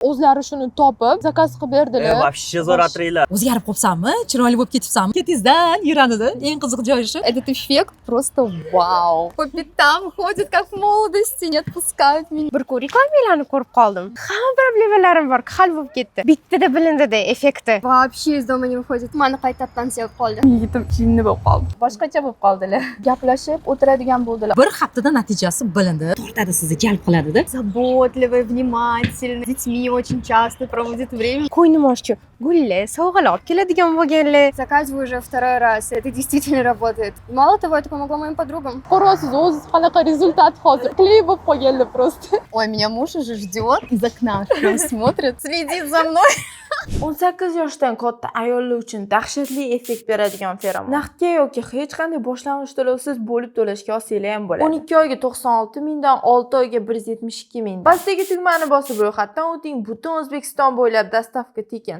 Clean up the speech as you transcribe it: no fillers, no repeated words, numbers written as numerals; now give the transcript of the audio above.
O'zlari shuni topib, zakaz qilib berdilar. Вообще zo'r atranglar. O'zgarib qolibsanmi? Chiroyli bo'lib ketibsanmi? Ketingizdan yuradi. Eng qiziq joyi shu. Этот эффект просто вау. По пятам ходит, как в молодости, не отпускают меня. Bir kun reklamalarni ko'rib qoldim. Hamma problemalarım bor, hal bo'lib ketdi. Bittada bilindi-da effekti. Вообще из дома не выходит. Mana qaytadan sevib qoldi. Yigitim jinni bo'lib qoldi. Boshqacha bo'lib qoldilar. Gaplashib o'tiradigan bo'ldilar. Bir haftada natijasi bilindi. Tortadi sizni, jalb qiladi-da. Заботливый, внимательный, с детьми очень часто проводит время. Qo'ynim ochchi, gullar, sovg'alar olib keladigan bo'lganlar. Заказываю уже второй раз. Это действительно работает. Мало того, это помогло моим подругам. Ko'rasiz, o'ziz qanaqa rezultat hozir. Kley bo'lib qolganlar просто. Ой, меня муж уже ждет из окна, прям смотрит, следит за мной. 18 yoshdan katta ayollar uchun dahshatli effekt beradigan feromon. Naqdga yoki hech qanday boshlang'ich to'lovsiz bo'lib to'lashga olsanglar ham bo'ladi. 12 oyga 96 mingdan 6 oyga 172 ming. Pastdagi tugmani bosib ro'yxatdan o'ting, butun O'zbekiston bo'ylab dastavka tekin.